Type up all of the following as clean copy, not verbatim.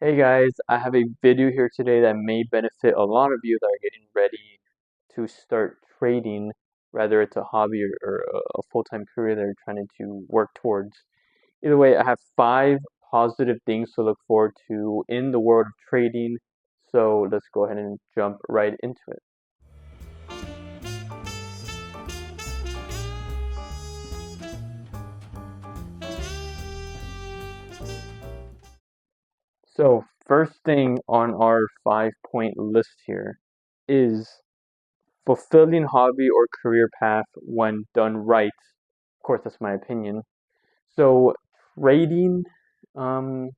Hey guys, I have a video here today that may benefit a lot of you that are getting ready to start trading, whether it's a hobby or a full-time career that you're trying to work towards. Either way, I have five positive things to look forward to in the world of trading. So let's go ahead and jump right into it. So first thing on our 5-point list here is fulfilling hobby or career path when done right. Of course, that's my opinion. So trading, um,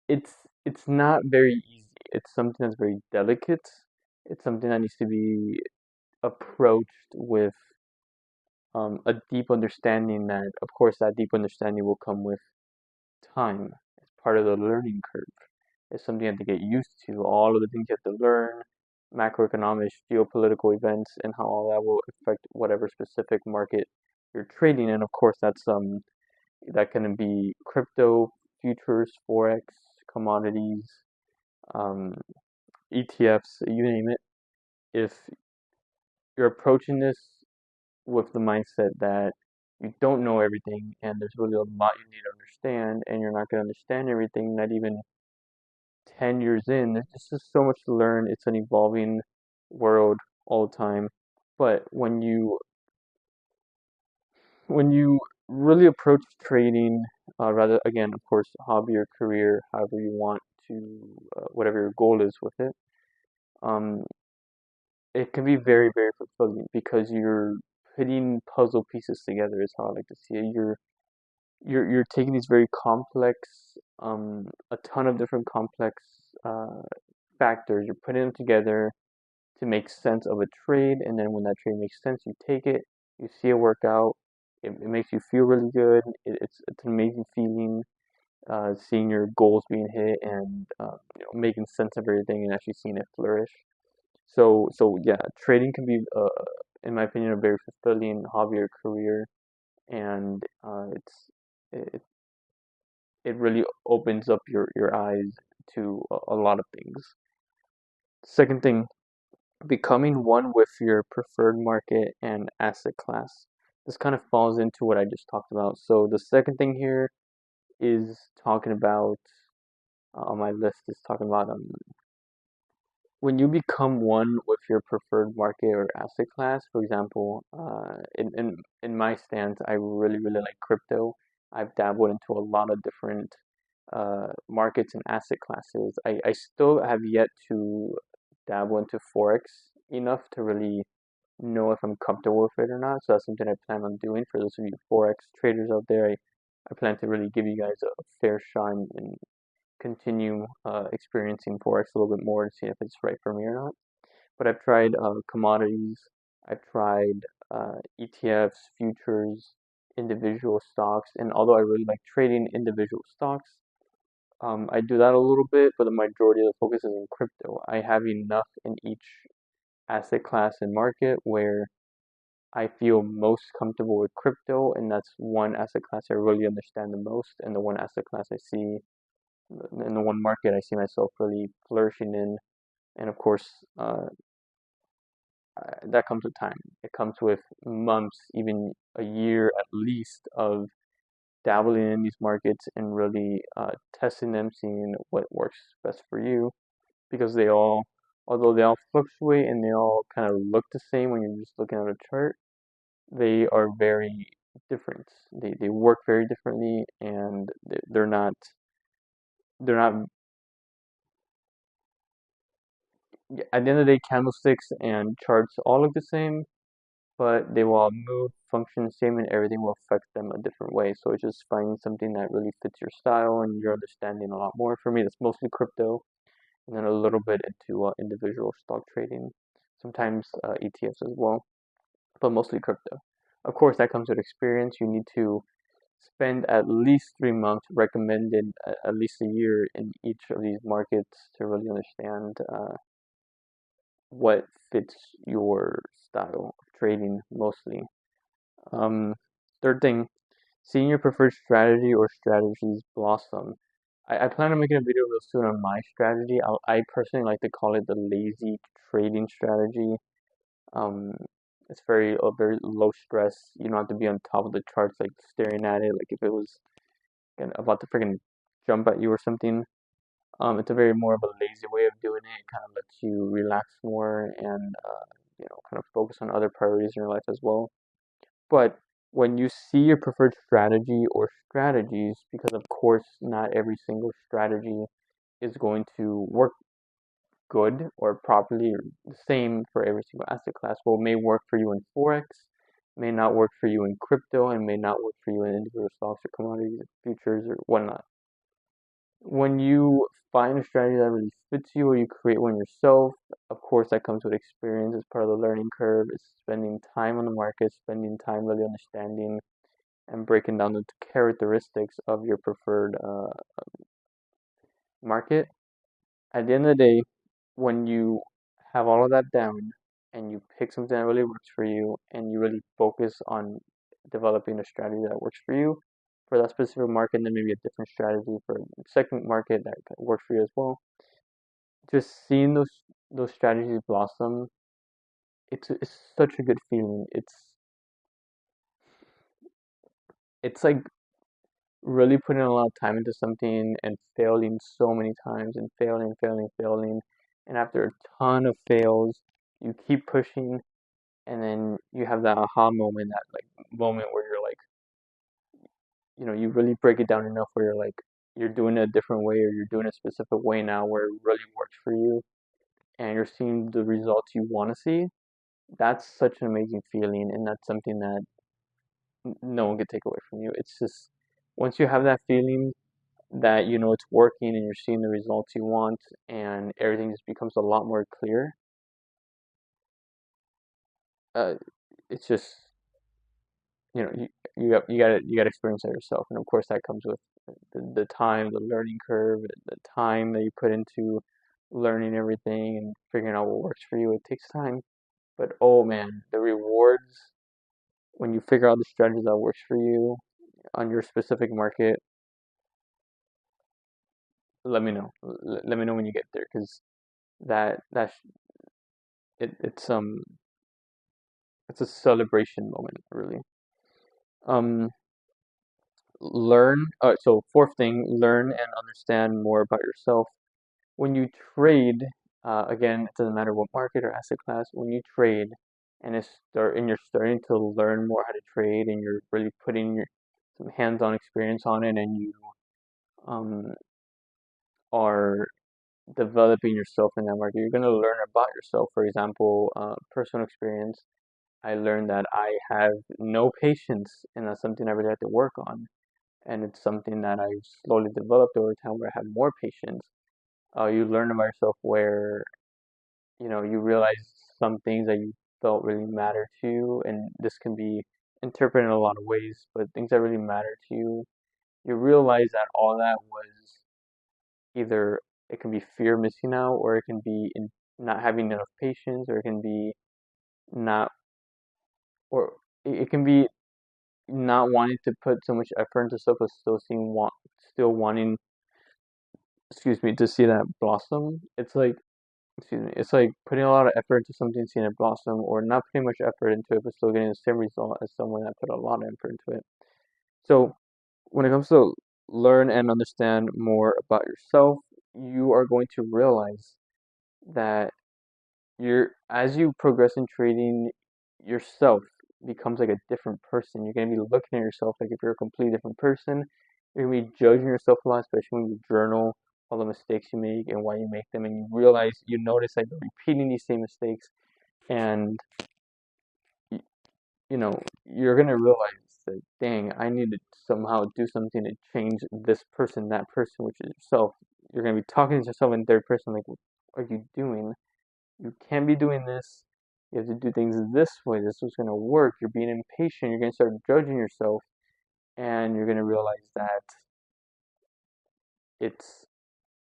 it's it's not very easy. It's something that's very delicate. It's something that needs to be approached with a deep understanding that, of course, that deep understanding will come with time. It's part of the learning curve. It's something you have to get used to. All of the things you have to learn, macroeconomics, geopolitical events, and how all that will affect whatever specific market you're trading in. Of course, that can be crypto, futures, forex, commodities, um, ETFs, you name it. If you're approaching this with the mindset that you don't know everything and there's really a lot you need to understand, and you're not going to understand everything, not even 10 years in, there's just so much to learn. It's an evolving world all the time. But when you really approach trading, rather again, of course, hobby or career, however you want to, whatever your goal is with it, um, it can be very, very fulfilling because you're putting puzzle pieces together. Is how I like to see it. You're taking these very complex, a ton of different complex uh, factors. You're putting them together to make sense of a trade, and then when that trade makes sense, you take it, you see it work out, it makes you feel really good. It's an amazing feeling, seeing your goals being hit and making sense of everything and actually seeing it flourish. So yeah, trading can be, in my opinion, a very fulfilling hobby or career, and it it really opens up your eyes to a lot of things. Second thing, becoming one with your preferred market and asset class. This kind of falls into what I just talked about. So the second thing here is talking about, on my list is talking about, when you become one with your preferred market or asset class. For example, in my stance, I really really like crypto. I've dabbled into a lot of different markets and asset classes. I still have yet to dabble into forex enough to really know if I'm comfortable with it or not. So that's something I plan on doing. For those of you forex traders out there, I plan to really give you guys a fair shot and continue experiencing forex a little bit more and see if it's right for me or not. But I've tried commodities, I've tried ETFs, futures, individual stocks, and although I really like trading individual stocks, I do that a little bit, but the majority of the focus is in crypto. I have enough in each asset class and market where I feel most comfortable with crypto, and that's one asset class I really understand the most, and the one asset class I see in the one market I see myself really flourishing in. And of course, that comes with time. It comes with months, even a year at least, of dabbling in these markets and really testing them, seeing what works best for you. Because although they all fluctuate and they all kind of look the same when you're just looking at a chart, they are very different. They work very differently, and they're not at the end of the day, candlesticks and charts all look the same, but they will all move, function the same, and everything will affect them a different way. So it's just finding something that really fits your style and your understanding a lot more. For me, that's mostly crypto, and then a little bit into individual stock trading, sometimes ETFs as well, but mostly crypto. Of course, that comes with experience. You need to spend at least 3 months, recommended at least a year in each of these markets to really understand what fits your style of trading mostly. Um, Third thing, seeing your preferred strategy or strategies blossom. I plan on making a video real soon on my strategy. I personally like to call it the lazy trading strategy. Um, it's very low stress. You don't have to be on top of the charts, like staring at it, like if it was about to freaking jump at you or something. It's a very more of a lazy way of doing it. It kind of lets you relax more and kind of focus on other priorities in your life as well. But when you see your preferred strategy or strategies, because of course not every single strategy is going to work good or properly or the same for every single asset class. What may work for you in Forex may not work for you in crypto and may not work for you in individual stocks or commodities or futures or whatnot. When you find a strategy that really fits you or you create one yourself, of course that comes with experience as part of the learning curve. It's spending time on the market, spending time really understanding and breaking down the characteristics of your preferred market. At the end of the day, when you have all of that down and you pick something that really works for you and you really focus on developing a strategy that works for you for that specific market, and then maybe a different strategy for a second market that works for you as well. Just seeing those strategies blossom, it's such a good feeling. It's like really putting a lot of time into something and failing so many times and failing. And after a ton of fails, you keep pushing and then you have that aha moment, that like moment where you're like, you really break it down enough where you're like, you're doing it a different way or you're doing it a specific way now where it really works for you and you're seeing the results you want to see. That's such an amazing feeling and that's something that no one can take away from you. It's just once you have that feeling that you know it's working and you're seeing the results you want and everything just becomes a lot more clear, uh, it's just you got to experience that yourself, and of course that comes with the time, the learning curve, the time that you put into learning everything and figuring out what works for you. It takes time, but oh man, the rewards when you figure out the strategy that works for you on your specific market. Let me know. Let me know when you get there, because that it's it's a celebration moment, really. Um, so fourth thing, learn and understand more about yourself. When you trade, again, it doesn't matter what market or asset class. When you trade, you're starting to learn more how to trade, and you're really putting some hands-on experience on it, and you um are developing yourself in that market. You're going to learn about yourself. For example, personal experience. I learned that I have no patience, and that's something I really have to work on. And it's something that I've slowly developed over time where I have more patience. You learn about yourself where, you realize some things that you felt really matter to you, and this can be interpreted in a lot of ways, but things that really matter to you, you realize that all that was either it can be fear missing out, or it can be in not having enough patience, or it can be not, or it can be not wanting to put so much effort into stuff, but still wanting, excuse me, to see that blossom. It's like, excuse me, it's like putting a lot of effort into something, seeing it blossom, or not putting much effort into it, but still getting the same result as someone that put a lot of effort into it. So when it comes to learn and understand more about yourself, you are going to realize that as you progress in trading, yourself becomes like a different person. You're gonna be looking at yourself like if you're a completely different person. You're gonna be judging yourself a lot, especially when you journal all the mistakes you make and why you make them, and you notice that you're repeating these same mistakes, and y- you're gonna realize that, dang, I need to somehow do something to change this person, that person, which is yourself. You're gonna be talking to yourself in third person, like, what are you doing? You can't be doing this. You have to do things this way. This was going to work. You're being impatient. You're going to start judging yourself, and you're going to realize that it's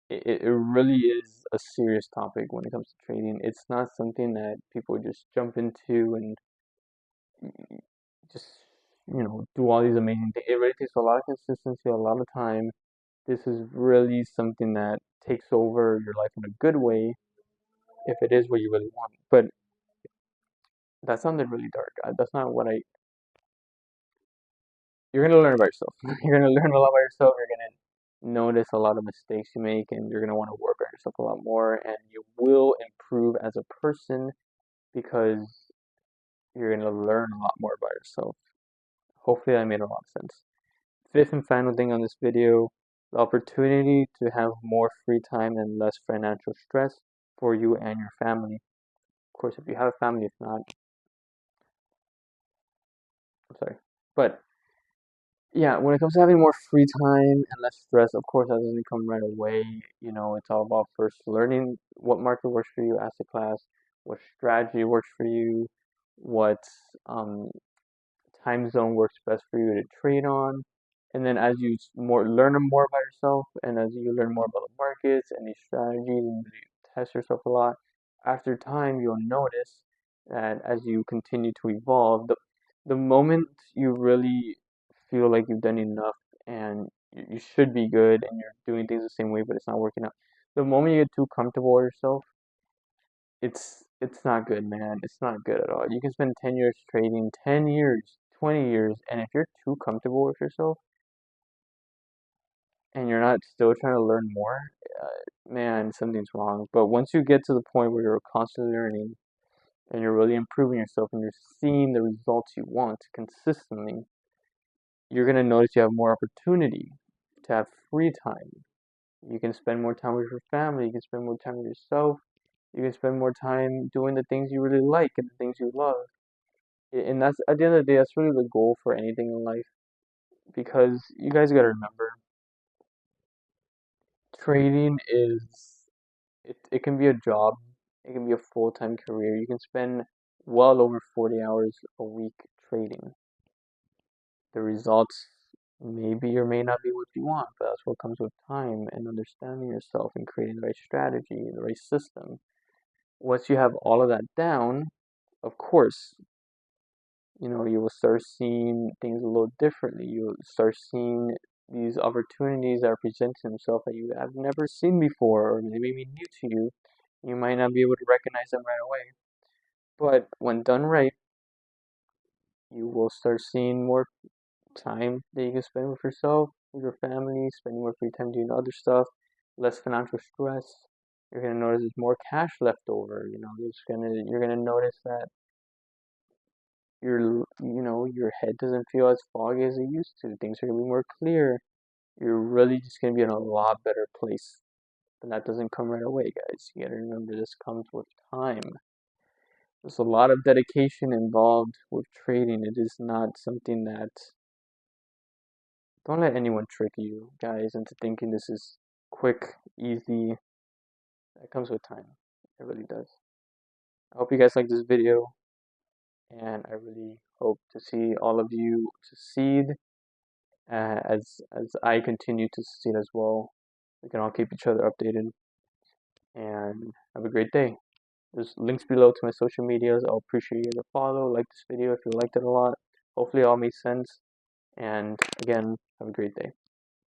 it really is a serious topic when it comes to trading. It's not something that people just jump into and just do all these amazing things. It really takes a lot of consistency, a lot of time, this is really something that takes over your life in a good way if it is what you really want. But that sounded really dark. That's not what I. You're gonna learn about yourself. You're gonna learn a lot about yourself. You're gonna notice a lot of mistakes you make, and you're gonna want to work on yourself a lot more. And you will improve as a person because you're gonna learn a lot more about yourself. Hopefully, that made a lot of sense. Fifth and final thing on this video, the opportunity to have more free time and less financial stress for you and your family. Of course, if you have a family, if not, I'm sorry. But yeah, when it comes to having more free time and less stress, of course, that doesn't come right away. You know, it's all about first learning what market works for you, asset class, what strategy works for you, what um, time zone works best for you to trade on. And then as you learn more about yourself, and as you learn more about the markets and these strategies, and you test yourself a lot, after time you'll notice that as you continue to evolve, the moment you really feel like you've done enough and you should be good and you're doing things the same way but it's not working out, the moment you get too comfortable with yourself, it's not good, man. It's not good at all. You can spend 10 years trading, 10 years, 20 years, and if you're too comfortable with yourself and you're not still trying to learn more, man, something's wrong. But once you get to the point where you're constantly learning and you're really improving yourself and you're seeing the results you want consistently, you're going to notice you have more opportunity to have free time. You can spend more time with your family, you can spend more time with yourself, you can spend more time doing the things you really like and the things you love. And that's at the end of the day, that's really the goal for anything in life. Because you guys gotta remember, trading it can be a job, it can be a full-time career. You can spend well over 40 hours a week trading. The results maybe or may not be what you want, but that's what comes with time and understanding yourself and creating the right strategy, the right system. Once you have all of that down, of course, you will start seeing things a little differently. You'll start seeing these opportunities that are presenting themselves that you have never seen before, or maybe be new to you. You might not be able to recognize them right away. But when done right, you will start seeing more time that you can spend with yourself, with your family, spending more free time doing other stuff, less financial stress. You're gonna notice there's more cash left over. You're gonna notice that your head doesn't feel as foggy as it used to. Things are gonna be more clear. You're really just gonna be in a lot better place. And that doesn't come right away, guys. You gotta remember this comes with time. There's a lot of dedication involved with trading. It is not something that don't let anyone trick you, guys, into thinking this is quick, easy. That comes with time. It really does. I hope you guys like this video, and I really hope to see all of you succeed as I continue to succeed as well. We can all keep each other updated, and have a great day. There's links below to my social medias. I'll appreciate you to follow, like this video if you liked it a lot. Hopefully it all made sense. And again, have a great day.